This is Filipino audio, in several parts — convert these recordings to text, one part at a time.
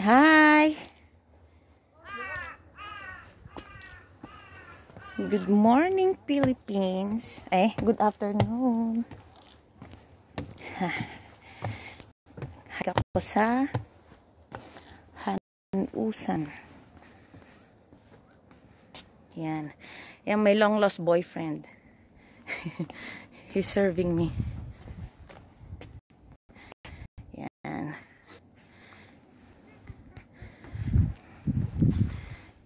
Hi! Good morning, Philippines. Good afternoon. Haka ko sa Hanusan. Yan. Yan, my long lost boyfriend. He's serving me. Yan.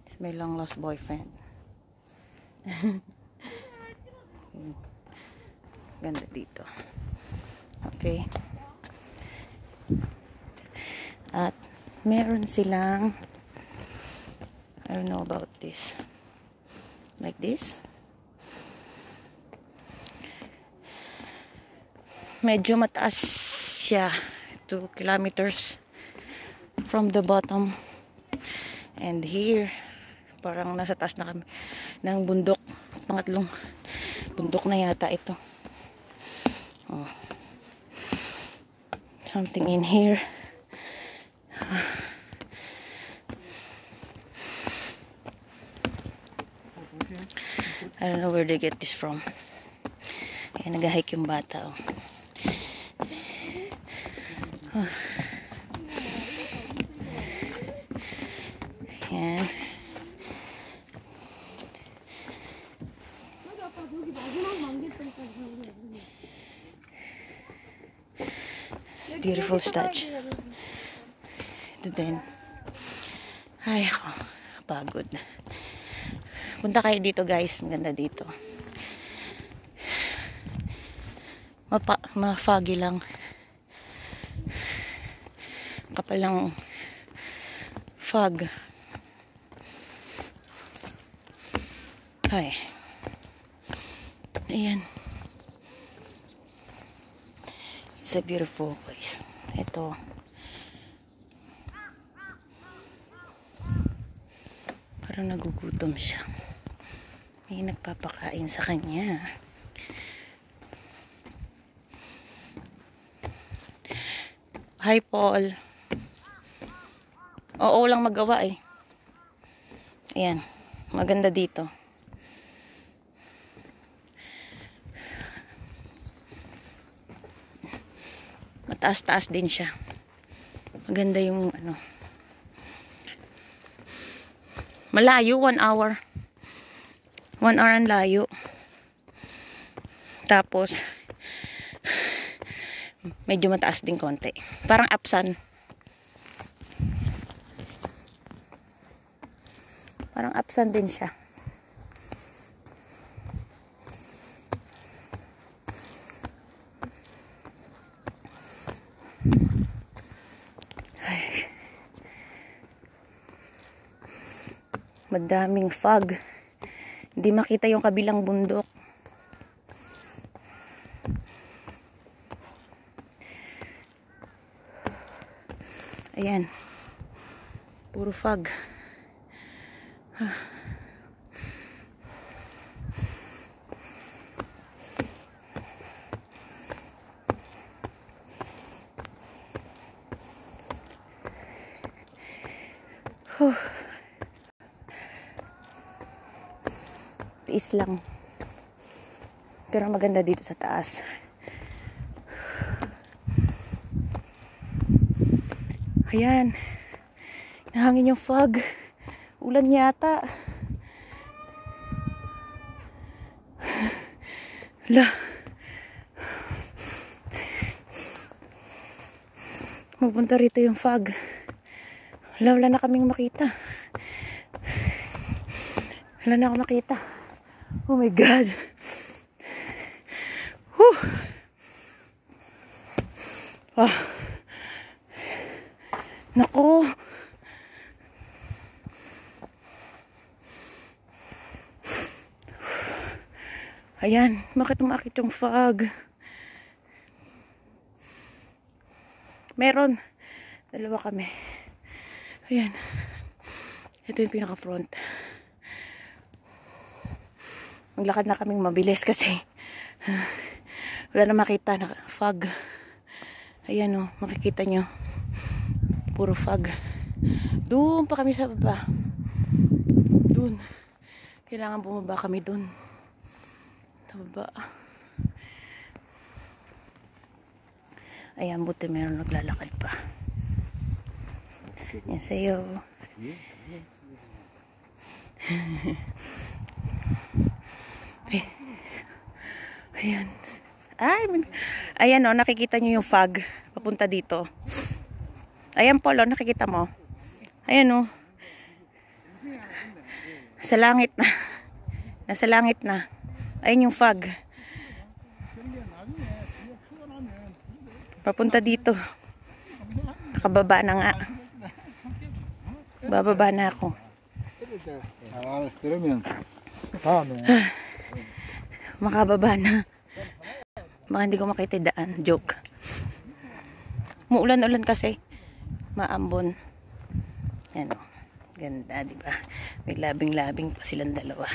It's my long lost boyfriend. Ganda dito. Okay. At meron silang, I don't know about this. Like this. Medyo mataas siya. 2 kilometers from the bottom. And here, parang nasa taas na kami ng bundok. Pangatlong bundok na yata ito. Oh. Something in here. I don't know where they get this from. Ayan, nag-hike yung bata. Oh. Huh. Ayan. Beautiful statue. Ito din. Ay, ako. Pagod. Punta kayo dito, guys. Maganda dito. Ma-foggy lang. Kapal lang fog. Ay. Ayan. It's a beautiful place. Ito. Parang nagugutom siya. May nagpapakain sa kanya. Hi, Paul. Oo lang magawa eh. Ayan. Maganda dito. Mataas-taas din siya. Maganda yung ano. Malayo, 1 hour. 1 hour ang layo. Tapos, medyo mataas din konti. Parang Apsan. Parang Apsan din siya. Madaming fog. Hindi makita yung kabilang bundok. Ayan. Puro fog. Tiis lang. Pero maganda dito sa taas. Ayan. Nahangin yung fog. Ulan yata. Hala. Mapunta rito yung fog. Wala na kaming makita. Wala na ako makita. Oh my God. Whew. Ah. Naku. Ayan. Bakit umakit yung fog? Meron. Dalawa kami. Ayan. Ito yung pinaka-front. Maglakad na kaming mabilis kasi wala na makita na fog. Ayan o, makikita nyo. Puro fog. Doon pa kami sa baba. Doon. Kailangan bumaba kami doon. Sa baba. Ayan, buti meron naglalakad pa. Yan sa'yo. Ayan. Ay, ayan o, nakikita nyo yung fog. Papunta dito. Ayan po, nakikita mo. Ayan o. Sa langit na. Nasa langit na. Ayan yung fog. Papunta dito. Nakababa na nga. Bababa na ako. Makababa na. Baka hindi ko makita daan. Joke. Muulan-ulan kasi. Maambon. Yan o. Ganda, di ba? May labing-labing pa silang dalawa.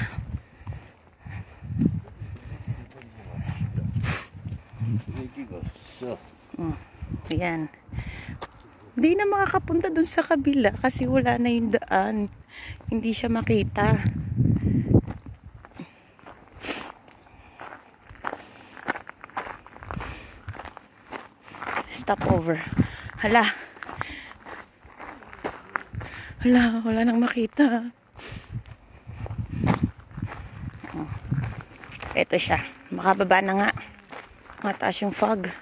Yan. Hindi na makakapunta dun sa kabila kasi wala na yung daan. Hindi siya makita. Stop over. Hala. Hala, wala nang makita. Ito siya. Makababa na nga. Mataas yung fog.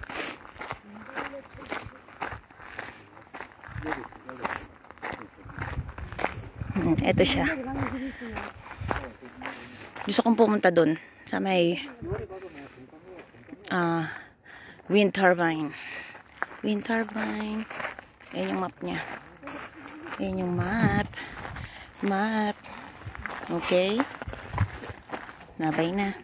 Ito siya. Gusto kong pumunta dun sa may wind turbine. Wind turbine. Yan yung map niya. Yan yung map. Map. Okay. Nabay na.